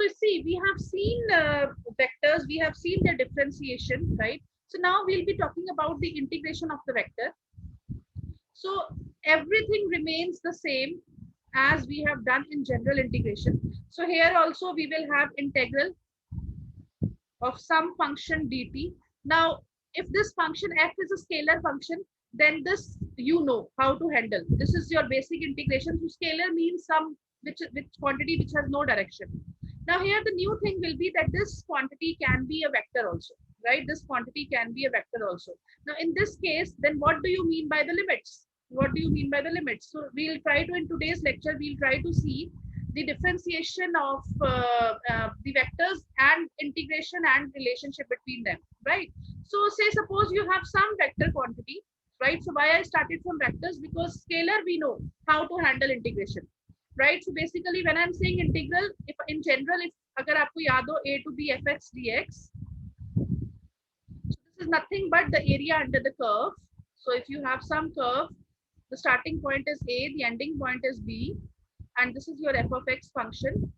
So see, we have seen vectors, we have seen their differentiation, right? So now we'll be talking about the integration of the vector. So everything remains the same as we have done in general integration. So here also we will have integral of some function dt. Now, if this function f is a scalar function, then this you know how to handle. This is your basic integration. So scalar means some which quantity which has no direction. Now here the new thing will be that this quantity can be a vector also, right? This quantity can be a vector also. Now in this case, then what do you mean by the limits? What do you mean by the limits? So we'll try to, in today's lecture, we'll try to see the differentiation of the vectors and integration and relationship between them, right? So say suppose you have some vector quantity, right? So why I started from vectors, because scalar we know how to handle integration, right? So basically when I'm saying integral, if in general, if agar aapko yaad ho a to b fx dx, so this is nothing but the area under the curve. So if you have some curve, the starting point is a, the ending point is b, and this is your f of x function.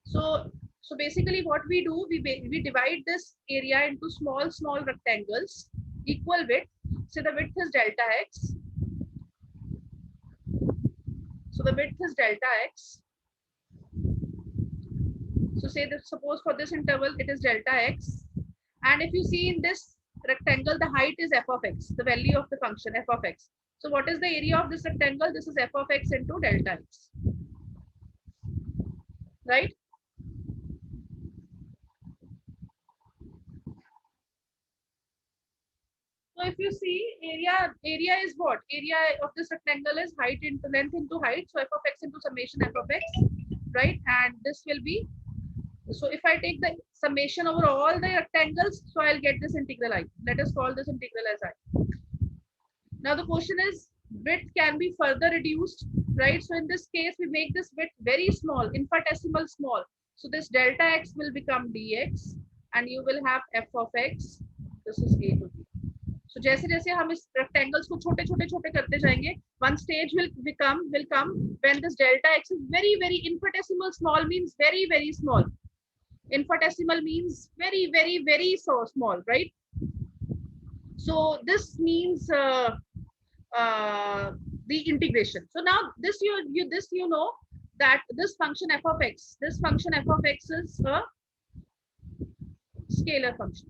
So basically what we do, we divide this area into small rectangles equal width. So the width is delta x. So the width is delta x. So say that suppose for this interval it is delta x, and if you see in this rectangle the height is f of x, the value of the function f of x. So what is the area of this rectangle? This is f of x into delta x, right? So if you see area is what? Area of this rectangle is height into length into height. So f of x into summation f of x, right? And this will be, so if I take the summation over all the rectangles, so I'll get this integral I. Let us call this integral as I. Now the question is, width can be further reduced, right? So in this case, we make this width very small, infinitesimal small. So this delta x will become dx, and you will have f of x. This is a to b. So जैसे जैसे हम इस rectangles को छोटे छोटे छोटे करते जाएंगे, one stage will come when this delta x is very infinitesimal small, means very small. Infinitesimal means very so small, right? So this means the integration. So now this you know that this function f of x, this function f of x is a scalar function.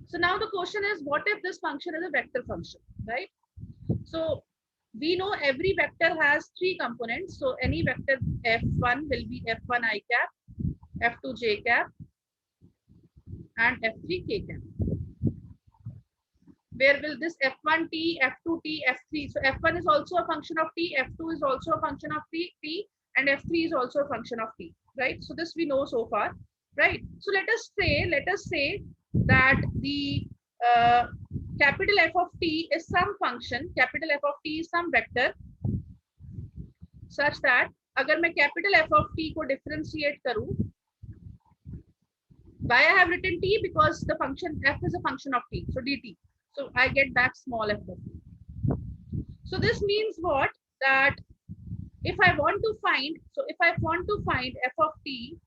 So now the question is, what if this function is a vector function, right? So we know every vector has three components. So any vector f1 will be f1 I cap, f2 j cap, and f3 k cap. Where will this f1 t, f2 t, f3? So f1 is also a function of t, f2 is also a function of t, and f3 is also a function of t, right? So this we know so far, right? So let us say that the capital F of t is some function, capital F of t is some vector, such that अगर मैं capital F of t को differentiate करूं, why I have written t? Because the function f is a function of t, so dt. So I get back small f of t. So this means what? That if I want to find, f of t,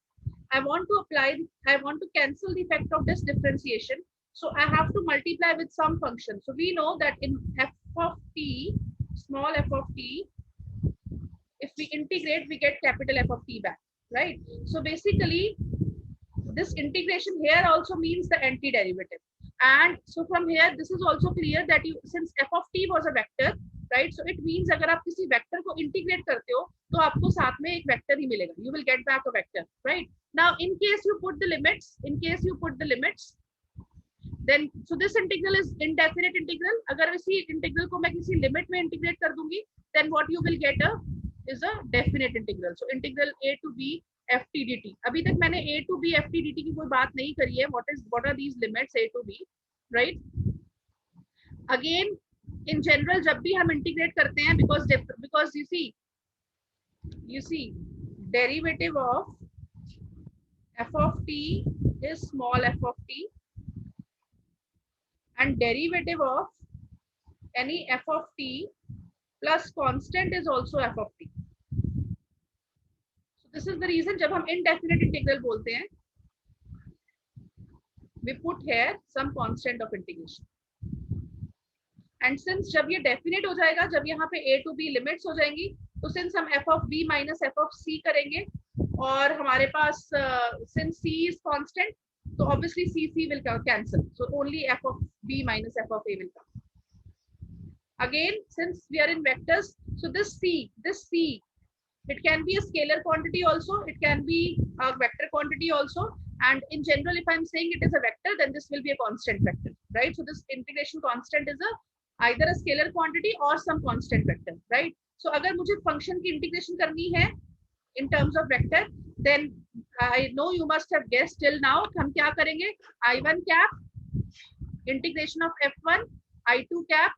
I want to cancel the effect of this differentiation. So I have to multiply with some function. So we know that in f of t, small f of t, if we integrate, we get capital F of t back, right? So basically, this integration here also means the antiderivative. And so from here, this is also clear that since f of t was a vector, right? So it means अगर आप किसी vector को integrate करते हो, तो आपको साथ में एक vector ही मिलेगा. You will get back a vector, right? Now, in case you put the limits, then so this integral is indefinite integral. अगर इसी integral को मैं किसी limit में integrate कर दूंगी, then what you will get is a definite integral. So integral a to b ft dt. अभी तक मैंने a to b ft dt की कोई बात नहीं करी है. What are these limits a to b, right? Again, in general, जब भी हम integrate करते हैं, because you see, derivative of f of t is small f of t, and derivative of any f of t plus constant is also f of t. This is the reason जब हम indefinite integral बोलते हैं, we put here some constant of integration. And since जब ये definite हो जाएगा, जब यहाँ पे a to b लिमिट्स हो जाएंगी, तो since हम f of b minus f of c करेंगे और हमारे पास since c is constant, तो obviously c will cancel, so only f of b minus f of a will come. Again, since we are in vectors, so this c, it can be a scalar quantity also, it can be a vector quantity also, and in general if I'm saying it is a vector, then this will be a constant vector, right? So this integration constant is either a scalar quantity or some constant vector, right? So agar mujhe function ki integration karni hai in terms of vector, then I know you must have guessed till now, hum kya karenge, I1 cap integration of f1, I2 cap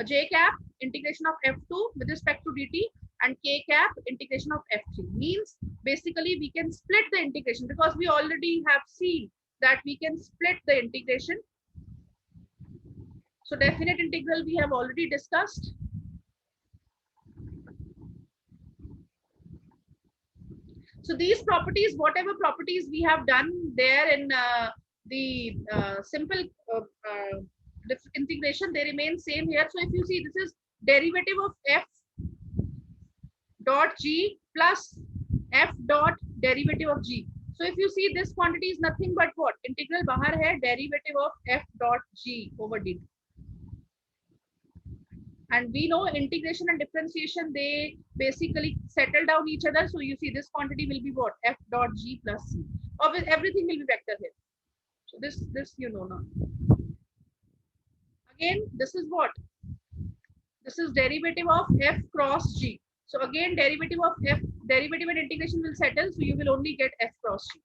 j cap integration of f2 with respect to dt, and k cap integration of f3. Means basically we can split the integration, because we already have seen that we can split the integration. So definite integral we have already discussed. So these properties, whatever properties we have done there in the simple integration, they remain same here. So if you see, this is derivative of f dot g plus f dot derivative of g. So if you see, this quantity is nothing but what? Integral bahar hai, derivative of f dot g over dt. And we know integration and differentiation, they basically settle down each other. So you see, this quantity will be what? F dot g plus c. Obviously, everything will be vector here. So this you know now. Again, this is what? This is derivative of f cross g. So again, derivative of f, derivative and integration will settle. So you will only get f cross g.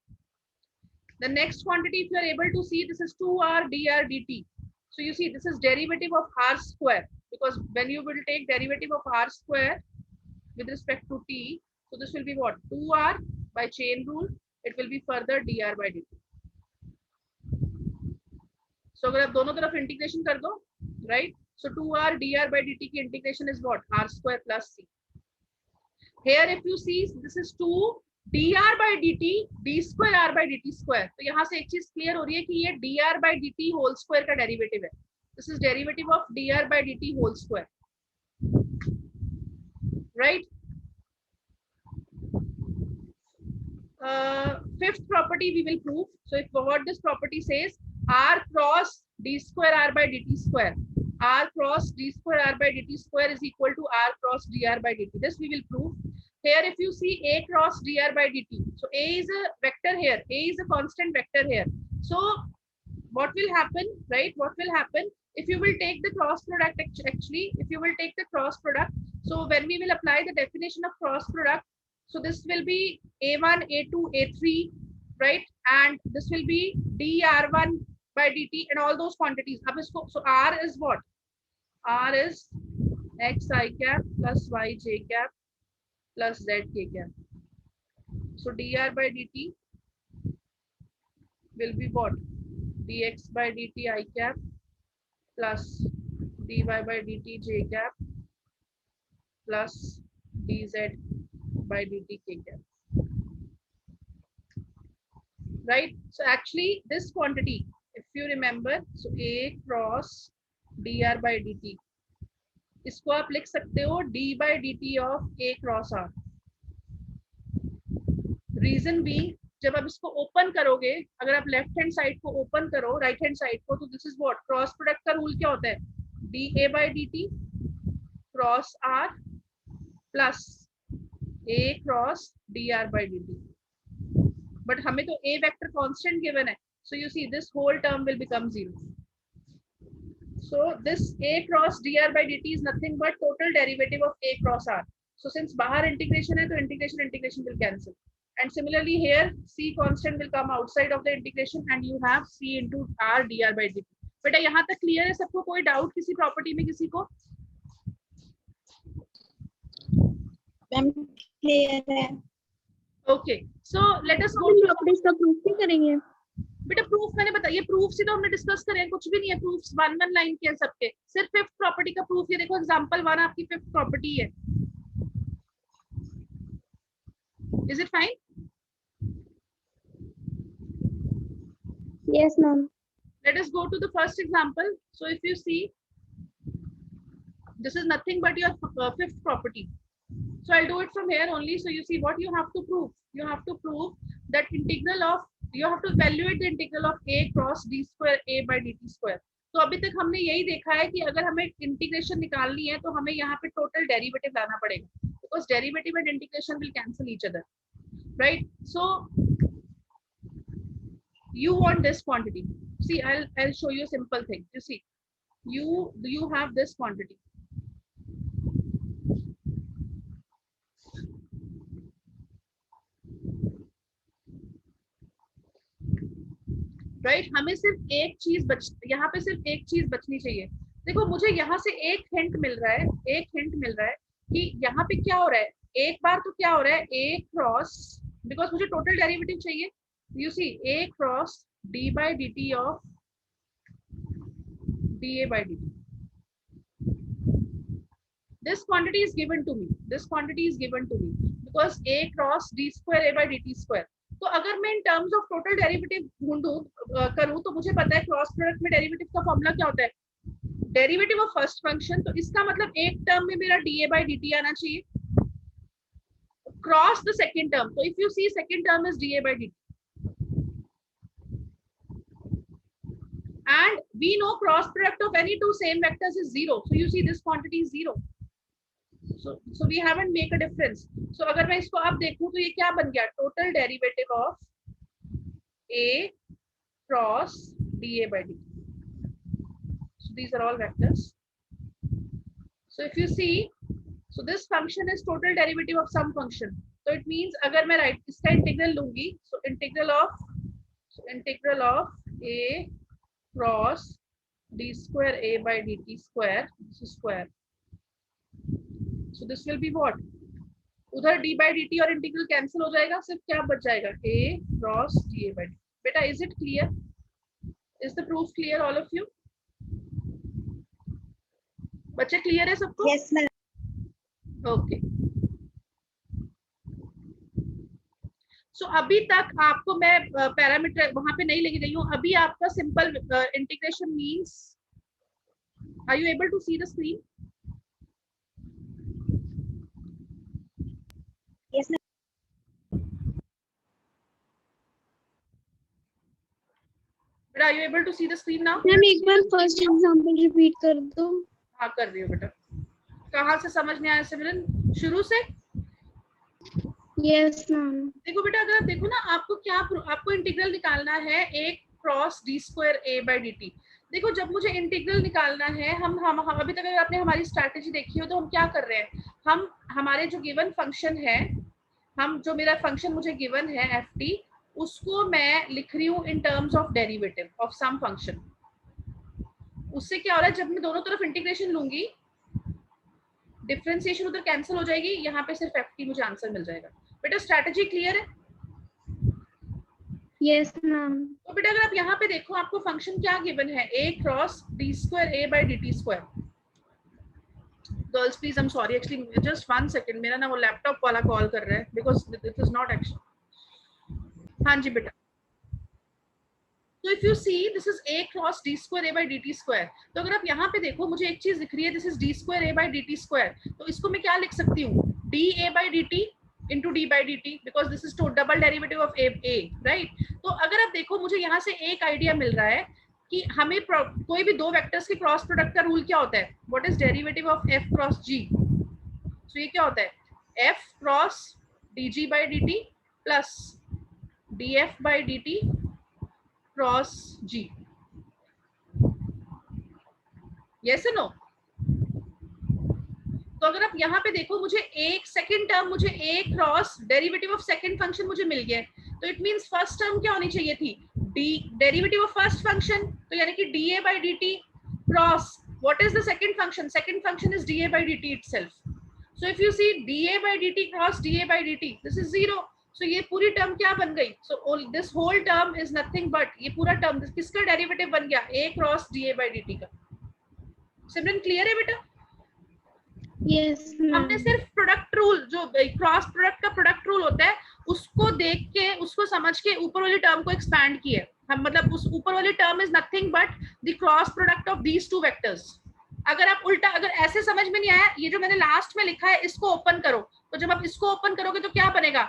The next quantity, if you are able to see, this is 2r dr dt. So you see, this is derivative of r square, because when you will take derivative of r square with respect to t, so this will be what? 2r by chain rule, it will be further dr by dt. So अगर आप दोनों तरफ integration कर दो, right? So 2r dr by dt की integration is what? R square plus c. Here if you see, this is 2 dr by dt d square r by dt square. तो यहाँ से एक चीज क्लियर हो रही है कि ये dr by dt whole square का डेरिवेटिव है. This is derivative of dr by dt whole square, right? Fifth property we will prove. So if what this property says, r cross d square r by dt square, r cross d square r by dt square is equal to r cross dr by dt. This we will prove. Here if you see a cross dr by dt, so a is a vector here, a is a constant vector here. So what will happen, right? What will happen if you will take the cross product? Actually, if you will take the cross product, so when we will apply the definition of cross product, so this will be a1 a2 a3, right? And this will be dr1 by dt and all those quantities. So r is what? R is x I cap plus y j cap plus z k cap. So dr by dt will be what? Dx by dt I cap plus dy by dt j cap plus dz by dt k cap. Right? So actually this quantity, if you remember, so a cross dr by dt, इसको आप लिख सकते हो d by dt of a cross r. Reason being, जब आप इसको open करोगे, अगर आप लेफ्ट हैंड साइड को ओपन करो राइट हैंड साइड को, तो this is what? Cross product का रूल क्या होता है? da by dt cross r plus a cross dr by dt. But हमें तो a वेक्टर कांस्टेंट गिवन है, so you see this whole term will become 0. So this a cross dr by dt is nothing but total derivative of a cross r. So since bahar integration hai, to integration will cancel. And similarly here c constant will come outside of the integration and you have c into r dr by dt. बेटा यहाँ तक clear है सबको? कोई doubt किसी property में किसी को? मैम क्लियर है. Okay, so let us go to properties का प्रूफ भी करेंगे. बेटा प्रूफ मैंने बताया, प्रूफ से तो हमने डिस्कस करे, कुछ भी नहीं है. प्रूफ्स वन लाइन के हैं सबके. सिर्फ फिफ्थ प्रॉपर्टी का प्रूफ, ये देखो एग्जांपल 1 आपकी फिफ्थ प्रॉपर्टी है. Is it fine? Yes, ma'am. Let us go to the first example. So if you see, this is nothing but your fifth property. So I'll do it from here only. So you see what you have to prove. You have to prove that integral of, you have to evaluate the integral of a cross d square a by dt square. तो अभी तक हमने यही देखा है कि अगर हमें इंटीग्रेशन निकालनी है तो हमें यहाँ पे टोटल डेरिवेटिव लाना पड़ेगा, because derivative and integration will cancel each other, right? So you want this quantity. See, I'll show you a simple thing. You see, you have this quantity. Right? हमें सिर्फ एक चीज यहाँ पे सिर्फ एक चीज बचनी चाहिए. देखो मुझे यहाँ से एक हिंट मिल रहा है, एक हिंट मिल रहा है कि यहाँ पे क्या हो रहा है. एक बार तो क्या हो रहा है, a क्रॉस, बिकॉज मुझे टोटल डेरिवेटिव चाहिए. You see, a cross d by dt of dA by dt. This quantity is given to me. This quantity is given to me because a cross d square a by dt square. तो अगर मैं in terms of total derivative ढूंढूं करूं तो मुझे पता है cross product में डेरिवेटिव का फॉर्मूला क्या होता है, डेरिवेटिव ऑफ फर्स्ट फंक्शन. तो इसका मतलब एक टर्म में मेरा dA by dt आना चाहिए, क्रॉस द सेकंड टर्म. तो if you see second term is dA by dt. And we know cross product of any two same vectors is 0. So you see this quantity is 0. So we haven't make a difference. So अगर मैं इसको अब देखूं तो ये क्या बन गया, total derivative of a cross dA by dt. So these are all vectors. So if you see, so this function is total derivative of some function. So it means अगर मैं right इसका integral लूंगी, so integral of a cross d square a by dt square, this is square. So this will be what? उधर d by dt और integral cancel हो जाएगा, सिर्फ क्या बच जाएगा, a cross dA by dt. बेटा is it clear? Is the proof clear all of you? बच्चे क्लियर है सबको? Yes, ma'am. ओके. सो अभी तक आपको मैं पैरामीटर वहां पे नहीं लेके गई हूँ. अभी आपका simple integration means, are you able to see the screen? Yes, ma'am. बेटा are you able to see the screen now? Ma'am एक बार फर्स्ट एग्जांपल रिपीट कर दो. हाँ कर रही हो बेटा. कहाँ से समझ नहीं आया सिमरन? शुरू से? Yes ma'am. देखो बेटा अगर आप देखो ना, आपको इंटीग्रल निकालना है a cross d square a by dt. देखो जब मुझे इंटीग्रल निकालना है, हम अभी तक अगर आपने हमारी स्ट्रैटेजी देखी हो तो हम क्या कर रहे हैं, हम हमारे जो गिवन फंक्शन है, जो मेरा फंक्शन मुझे गिवन है ft, उसको मैं लिख रही हूँ in terms of derivative of some function. उससे क्या हो रहा है, जब मैं दोनों तरफ इंटीग्रेशन लूंगी, डिफरेंशिएशन उधर कैंसिल हो जाएगी, यहाँ पे सिर्फ ft मुझे आंसर मिल जाएगा. बेटा स्ट्रैटेजी क्लियर है? Yes ma'am. तो बेटा अगर आप यहाँ पे देखो, आपको फंक्शन क्या गिवन है, a cross d square a by dt square. Girls please, I am sorry, actually just 1 second, मेरा ना वो लैपटॉप वाला कॉल कर रहा है, because it is not action. हाँ जी बेटा. तो if you see this is a cross d square a by dt square. तो अगर आप यहाँ पे देखो, मुझे एक चीज दिख रही है, this is d square a by dt square. तो इसको मैं क्या लिख सकती हूँ, dA by dt into d by dt, because this is to double derivative of a, right? तो अगर आप देखो, मुझे यहाँ से एक आइडिया मिल रहा है कि हमें कोई भी दो वेक्टर्स के क्रॉस प्रोडक्ट का रूल क्या होता है, what is derivative of f cross g. सो ये क्या होता है, f cross dg by dt plus df by dt cross g. Yes और नो? तो अगर आप यहाँ पे देखो, मुझे एक सेकंड टर्म, मुझे a cross derivative of second function मुझे मिल गया है. तो इट मींस फर्स्ट टर्म क्या होनी चाहिए थी, d derivative of first function, तो यानी कि dA by dt cross what is the second function, second function is dA by dt itself. So if you see dA by dt cross dA by dt, this is 0. So ये पूरी term क्या बन गई, so this whole term is nothing but, ये पूरा term किसका derivative बन गया, a cross dA by dt का. सिमरन क्लियर है बेटा? Yes ma'am. हमने सिर्फ प्रोडक्ट रूल, जो क्रॉस प्रोडक्ट का प्रोडक्ट रूल होता है, उसको देख के, उसको समझ के ऊपर वाली टर्म को एक्सपैंड किए हम, मतलब उस ऊपर वाली term is nothing but the cross product of these two vectors. अगर आप उल्टा, अगर ऐसे समझ में नहीं आया, ये जो मैंने लास्ट में लिखा है इसको ओपन करो, तो जब आप इसको ओपन करोगे तो क्या बनेगा,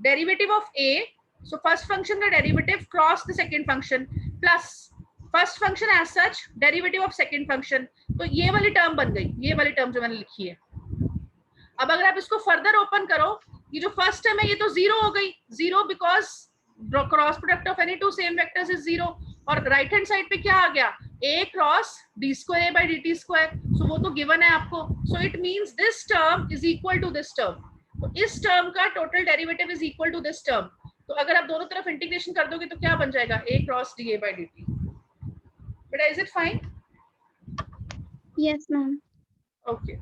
derivative of A, so first function का derivative cross the second function plus first function as such derivative of second function, तो ये वाली टर्म बन गई, ये वाली टर्म जो मैंने लिखी है। अब अगर आप इसको फर्दर ओपन करो, ये जो फर्स्ट टर्म है ये तो जीरो हो गई, zero because cross product of any two same vectors is zero, और राइट हैंड साइड पे क्या आ गया, a cross d square a by dt square, so वो तो गिवन है आपको, so it means this term is equal to this term, तो इस टर्म का total derivative is equal to this term, तो अगर आप दोनों तरफ इंटीग्रेशन कर दोगे तो क्या बन जाएगा, a cross da by dt। बेटा is it fine? Yes, ma'am. Okay,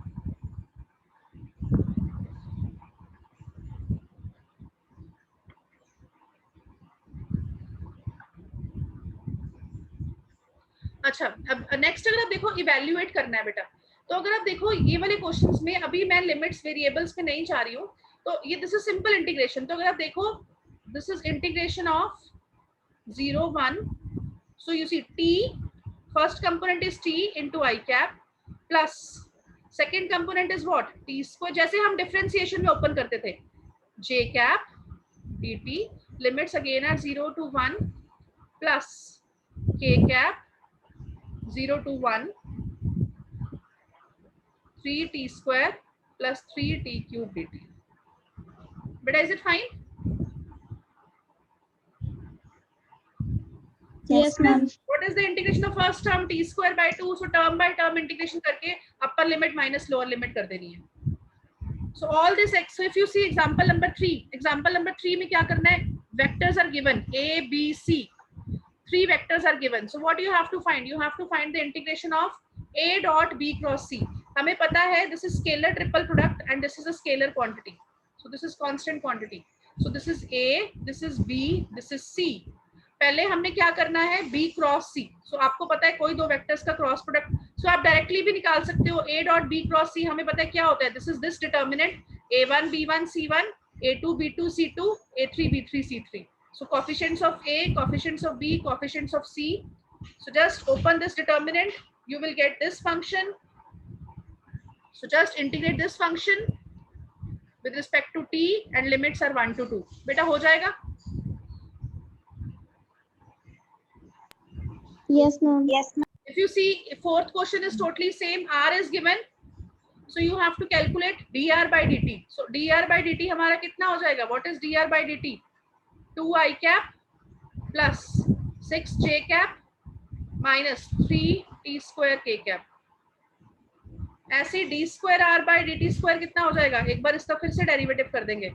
अच्छा अब नेक्स्ट अगर आप देखो इवेल्युएट करना है बेटा, तो अगर आप देखो ये वाले क्वेश्चंस में अभी मैं लिमिट्स वेरिएबल्स पे नहीं जा रही हूँ, तो ये दिस इज सिंपल इंटीग्रेशन, तो अगर आप देखो this is integration of 0 1, so you see t, first component is t into I cap plus second component is what, t square, जैसे हम डिफरेंशिएशन में ओपन करते थे, j cap dt, limits again are 0 to 1 plus k cap 0 to 1 3t square plus 3t cube dt। But is it fine? Yes, ma'am. What is the integration of first term, t square by 2, so term by term integration करके upper limit minus lower limit कर देनी है। So all this x, so if you see example number 3 में क्या करना है, vectors are given a b c, 3 vectors are given, so what you have to find, you have to find the integration of a dot b cross c। हमें पता है this is scalar triple product and this is a scalar quantity, so this is constant quantity, so this is a, this is b, this is c। पहले हमने क्या करना है, b cross c, सो आपको पता है कोई दो वेक्टर्स का क्रॉस प्रोडक्ट, सो आप डायरेक्टली भी निकाल सकते हो, a dot b cross c, हमें पता है क्या होता है, this is this determinant a1 b1 c1 a2 b2 c2 a3 b3 c3, so coefficients of a, coefficients of b, coefficients of c, so just open this determinant, you will get this function, so just integrate this function with respect to t and limits are 1 to 2, बेटा हो जाएगा? Yes, ma'am. Yes, ma'am. If you see fourth question is totally same, r is given, so you have to calculate dr by dt, so dr by dt हमारा कितना हो जाएगा, what is dr by dt, 2i cap plus 6j cap minus 3t square k cap, ऐसे d square r by dt square कितना हो जाएगा, एक बार इसका फिर से डेरिवेटिव कर देंगे,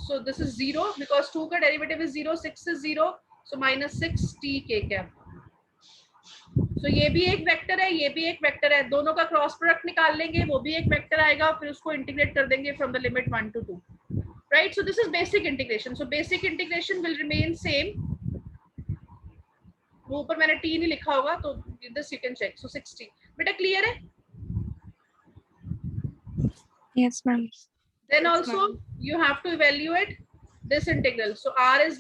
so this is 0 because 2 का derivative is 0, 6 is 0, so minus 6t k cap, so ये भी एक वेक्टर है, ये भी एक वेक्टर है, दोनों का क्रॉस प्रोडक्ट निकाल लेंगे, वो भी एक वेक्टर आएगा, फिर उसको इंटीग्रेट कर देंगे from the limit 1 to 2, right, so this is basic integration, so basic integration will remain same, वो ऊपर मैंने t नहीं लिखा होगा तो दिस यू कैन चेक, सो 60, बेटा क्लियर है? Yes, ma'am. Then Yes, also you have to evaluate this integral, so r is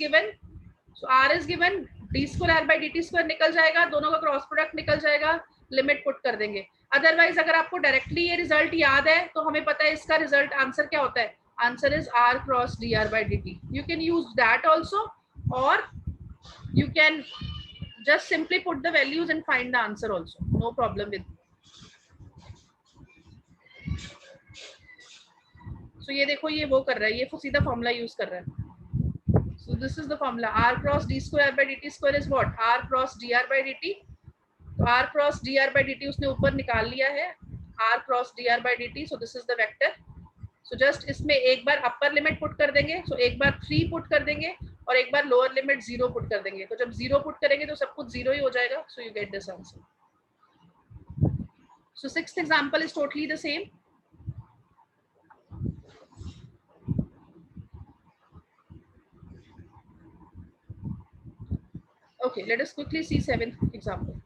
given, d square r by dt square निकल जाएगा, दोनों का क्रॉस प्रोडक्ट निकल जाएगा, लिमिट पुट कर देंगे, अदरवाइज अगर आपको डायरेक्टली ये रिजल्ट याद है तो हमें पता है इसका रिजल्ट आंसर क्या होता है, answer is r cross dr by dt, you can use that also or you can just simply put the values and find the answer also, no problem with, so ये देखो ये वो कर रहा है, ये सीधा फॉर्मूला यूज कर रहा है, so this is the formula, r cross d square by dt square is what, r cross dr by dt, तो r cross dr by dt उसने ऊपर निकाल लिया है, r cross dr by dt, so this is the vector, so just इसमें एक बार upper limit put कर देंगे, so एक बार 3 पुट कर देंगे और एक बार लोअर लिमिट 0 पुट कर देंगे, तो जब 0 पुट करेंगे तो सब कुछ 0 ही हो जाएगा, so you get this answer, so sixth example is totally the same, okay, let us quickly see seventh example,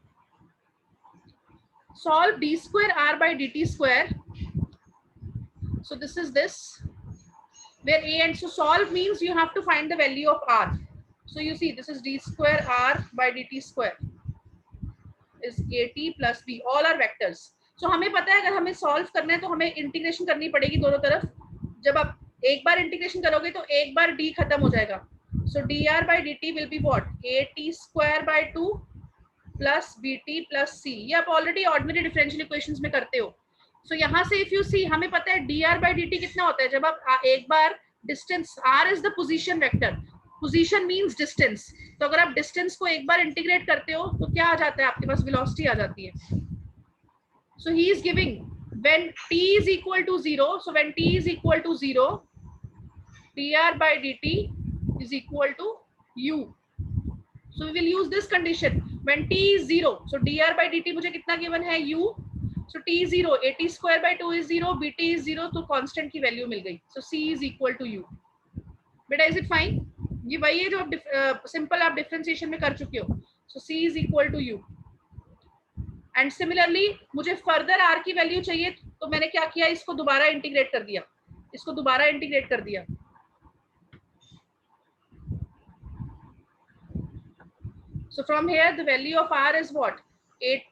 solve d square r by dt square, so this is this, where a and so solve means you have to find the value of r. So you see this is d square r by dt square is at plus b, all are vectors. So हमें पता है अगर हमें solve करना है तो हमें integration करनी पड़ेगी दोनों तरफ. जब आप एक बार इंटीग्रेशन करोगे तो एक बार d खत्म हो जाएगा. So dr by dt will be what? at square by 2 plus bt plus c. ये आप ऑलरेडी ऑर्डिनरी डिफरेंशियल इक्वेशंस में करते हो. So यहाँ से if you see हमें पता है dr by dt कितना होता है जब आप एक बार distance, r is the position vector, position means distance. तो अगर आप डिस्टेंस को एक बार इंटीग्रेट करते हो तो क्या आ जाता है आपके पास? वेलोसिटी आ जाती है. So he is giving when t is equal to 0, so when t is equal to 0, dr by dt is equal to u. So we will use this condition when t is 0. So dr by dt मुझे कितना given है? u. So t is 0, at square by 2 is 0, bt is 0, तो constant की value मिल गई. So c is equal to u. बेटा is it fine? ये वही है जो आप सिंपल आप डिफरेंशिएशन में कर चुके हो. So c is equal to u. And similarly मुझे फर्दर r की वैल्यू चाहिए तो मैंने क्या किया? इसको दोबारा इंटीग्रेट कर दिया. इसको दोबारा इंटीग्रेट कर दिया. So from here the value of r is what? 8.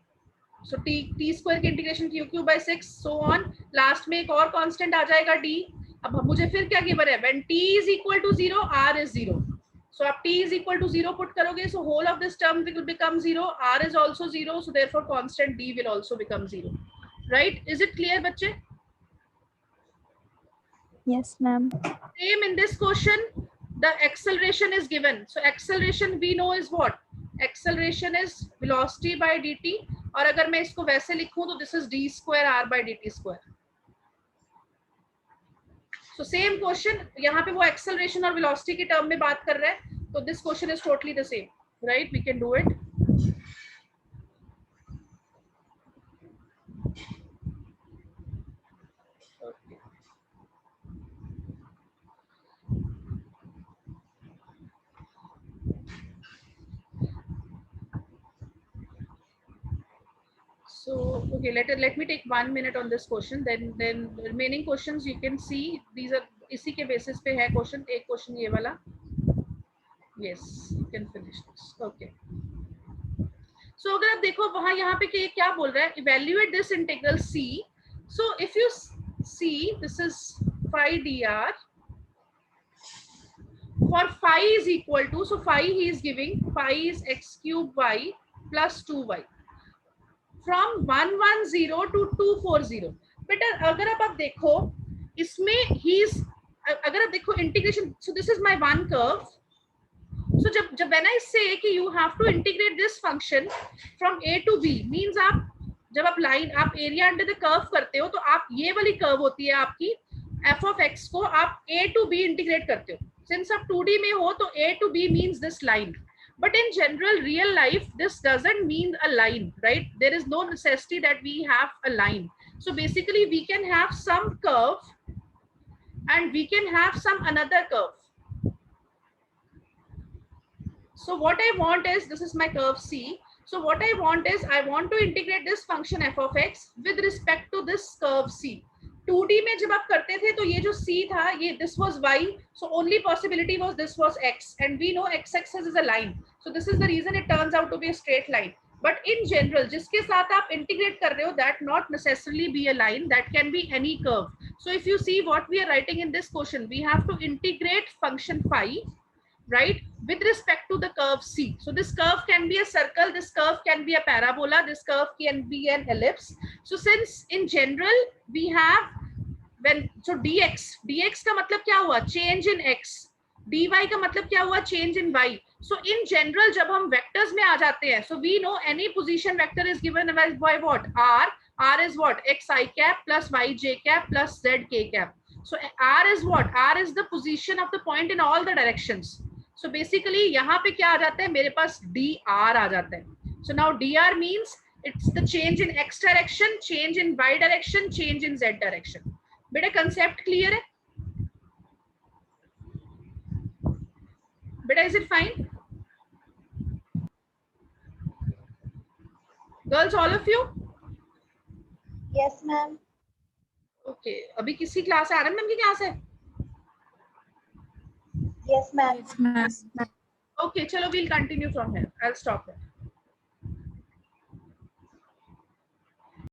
So t square की integration q by 6 so on. Last में एक और कांस्टेंट आ जाएगा d. अब मुझे फिर क्या गिवन है? When t is equal to 0, r is 0. So आप t is equal to 0 put करोगे, so whole of this term will become 0. r is also 0, so therefore constant d will also become 0. Right? Is it clear, बच्चे? Yes, ma'am. Same in this question, the acceleration is given. So acceleration we know is what? Acceleration is velocity by dt. और अगर मैं इसको वैसे लिखूं तो this is d square r by dt square. So same question, यहाँ पे वो acceleration और velocity की term में बात कर रहा है, तो this question is totally the same, right? We can do it. Okay. So okay, let me take 1 minute on this question. Then the remaining questions you can see. These are इसी के basis पे है question. एक question ये वाला. Yes, you can finish this. Okay. So अगर आप देखो वहाँ यहाँ पे क्या बोल रहा है? Evaluate this integral c. So if you see, this is phi dr. For phi is equal to, so phi he is giving, phi is x cube y plus 2y. From 110 to 240. बेटा अगर आप देखो इसमें अगर आप देखो integration, so this is my one curve. So जब when I say कि you have to integrate this function from a to b, means आप जब आप लाइन आप एरिया अंडर द कर्व करते हो तो आप ये वाली कर्व होती है आपकी f of x को आप a to b इंटीग्रेट करते हो. Since आप 2D में हो तो a to b means this line. But in general, real life, this doesn't mean a line, right? There is no necessity that we have a line. So basically, we can have some curve and we can have some another curve. So what I want is, this is my curve C. So what I want is, I want to integrate this function f of x with respect to this curve C. 2D में जब आप करते थे तो ये जो C था ये this was y, so only possibility was this was x, and we know x-axis is a line, so this is the reason it turns out to be a straight line. But in general जिसके साथ आप integrate कर रहे हो, that not necessarily be a line, that can be any curve. So if you see what we are writing in this question, we have to integrate function phi, right, with respect to the curve C. So this curve can be a circle, this curve can be a parabola, this curve can be an ellipse. So since in general we have when, so dx का मतलब क्या हुआ? Change in x. dy का मतलब क्या हुआ? Change in y. So in general जब हम vectors में आ जाते हैं, so we know any position vector is given by what? R is what? xi cap plus yj cap plus zk cap. So r is what? R is the position of the point in all the directions. So basically यहाँ पे क्या आ जाता है? मेरे पास dr आ जाता है. So now dr means it's the change in x direction, change in y direction, change in z direction. बेटा concept clear है? बेटा is it fine? Girls, all of you? Yes, ma'am. Okay. अभी किसी class है? आनंद ma'am की class है? Yes, ma'am. Okay, chalo, we'll continue from here. I'll stop here.